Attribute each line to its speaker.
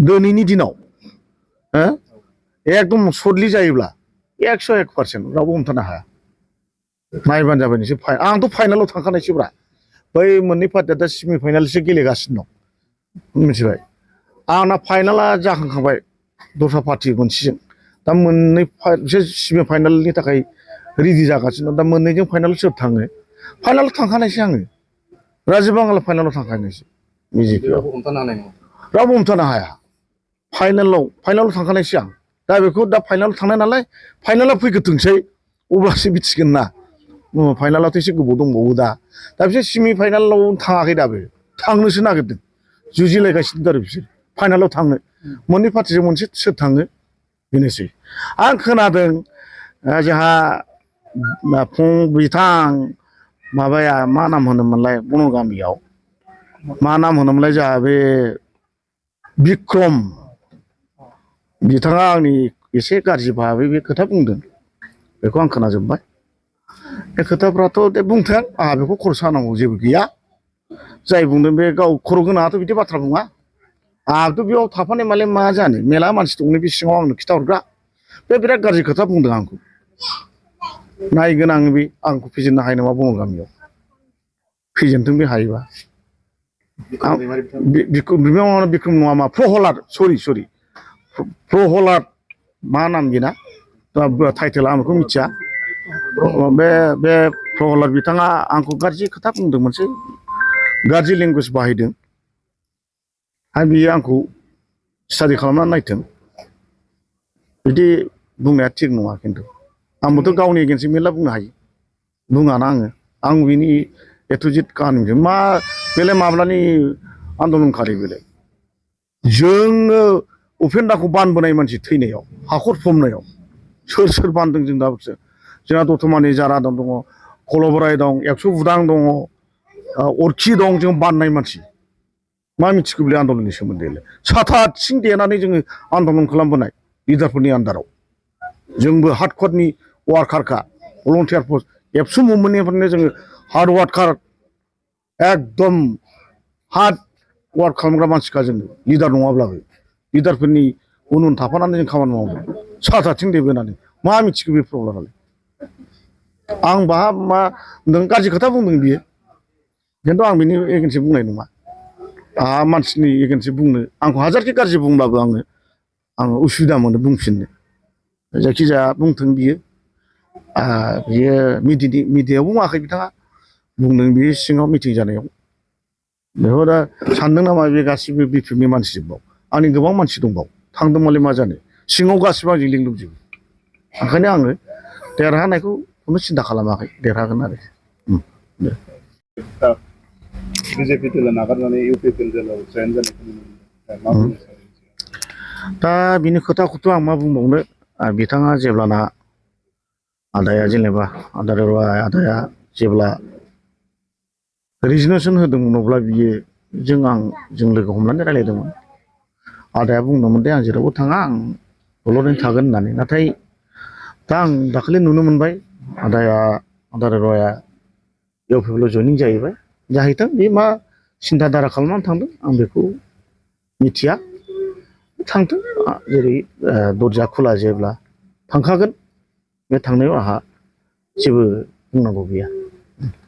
Speaker 1: दिनैनि दिनाव एकदम सर्टलि जायोब्ला 101% रावबो हमथानो हाया नायबानो जाबाय नोंसोर आंथ' फाइनालाव थांखानायसोब्रा बै मोननै पार्टिया दा सेमि फाइनालसो गेलेगासिनो दं मिथिबाय आंना फाइनाला जाखांखाबाय दस्रा पार्टि मोनसेजों दा मोननै बिसोर सेमि फाइनालनि थाखाय रेडि जागासिनो दं दा मोननैजों फाइनाल सोर थाङो फाइनालाव थांखानायसै आङो राजीब बांगाला फाइनालाव थांखानायसै बिजेपिआव रावबो हमथानो हाया फाइनालाव थांखानायसै आं दा बेखौ दा फाइनालाव थांनाय नालाय फाइनाला फैग्रोथोंसै अब्लासो मिथिगोन ना फाइनालावथ' एसे गोबाव दंबावो दा बिसोर सेमि फाइनालाव थाङाखै दाबो थांनोसो नागिरदों जुजिलायगासिनो दं आरो बिसोर फाइनालाव थांनो मोननै पार्टिजों मोनसे सोर थाङो बेनोसै आं खोनादों जोंहा बिथां माबाया मा नाम होनोमोनलाय बनगामियाव मा नाम होनोमोनलाय जोंहा बे बिक्रम बिथाङा आंनि एसे गाज्रि भाबै बे खोथा बुंदों बेखौ आं खोनाजोब्बाय बे खोथाफ्राथ' दे बुंथों आंहा बेखौ खर' सानांगौ जेबो गैया जाय बुंदों बे गाव खर' गोनाङाथ' बिदि बाथ्रा बुङा आंहाथ' बेयाव थाफानाय मालाय मा जानो मेला मानसि दंनो बे सिङाव आंनो खिथाहरग्रा बे बिराद गाज्रि खोथा बुंदों आंखौ नायगोन आं बे आंखौ फेजेननो हायो नामा बनगामियाव फेजेनथों बे हायोबा बिक्रम नङा मा प्रहलाद सरि प्रहलाद मा नाम बेना टाइटेला आं बेखौ मिथिया बे प्रहलाद बिथाङा आंखौ गाज्रि खोथा बुंदों मोनसे गाज्रि लेंगुवेज बाहायदों आरो बियो आंखौ स्टाडि खालामनानै नायथों बिदि बुंनाया थिग नङा खिन्थु आंबोथ' गावनि एगेन्स्ट मेरला बुंनो हायो बुङाना आं बिनि एथुजित काहानिजों मा बेलाय माब्लानि आन्दलनखारि बेलाय जोङो उपेन्दाखौ बानबोनाय मानसि थैनायाव हाखर फबनायाव सोर बानदों जों दाबोसो जोंहा दतमानि जारा दं कलबराय दं 100 बुदां दङ अरखि दं जों बाननाय मानसि मा मिथिगौ बे आन्दलननि सोमोन्दैलाय साथा आथिं देनानै जोङो आन्दलन खालामबोनाय लिडारफोरनि आन्दाराव जोंबो हार्डक'रनि वार्कारखा भलन्टियार पस्ट एबसु मुभमेन्टनिफ्रायनो जोङो हार्ड वार्कार एकदम हार्ड वार्क खालामग्रा मानसिखा जोङो लिडार नङाब्लाबो लिडारफोरनि उन थाफानानै जों खामानि मावदों साथा आथिं देबोनानै मा मिथिगौ बे प्रब्लेमालाय आं बाहा मा नों गाज्रि खोथा बुंदों बियो खिन्थु आं बिनि एगेन्स्ट बुंनाय नङा आंहा मानसिनि एगेन्स्ट बुंनो आंखौ हाजारखि गाज्रि बुंब्लाबो आङो उसुबिदा मोनो बुंफिननो जायखिजाया बुंथों बियो मिडियायाव बुङाखै बिथाङा बुंदों बियो सिङाव मिटिं जानायाव बेखौ दा सानदों नामा बे गासिबो बिपिएफनि मानसिजोबबाव आंनि गोबां मानसि दंबाव थांदोंमालाय मा जानो सिङाव गासिबो आंजों लिंक दंजोबो ओंखायनो आङो देरहानायखौ खुनु सिन्था खालामाखै देरहागोन आरो
Speaker 2: बिजेपि दोलो नागारनानै इउपिपिएल दोलोआव जयेन जानायखौ नुनो मोनदों
Speaker 1: दा बिनि खोथाखौथ' आं मा बुंबावनो बिथाङा जेब्लाना आदाया जेनेबा आदाया जेब्ला रिजिगनेसन होदोंमोन अब्ला बियो जों लोगो हमनानै रायज्लायदोंमोन आदाया बुंदोंमोन दे आं जेरावबो थाङा आं दलरैनो थागोन होननानै नाथाय दा आं दाखालि नुनो मोनबाय आदा रया इउपिपिएलआव जयनिं जाहैबाय जाहैथों बे मा सिन्था धारा खालामनानै थांदों आं बेखौ मिथिया थांथों जेरै दरजा खुला जेब्ला थांखागोन बे थांनायाव आंहा जेबो बुंनांगौ गैया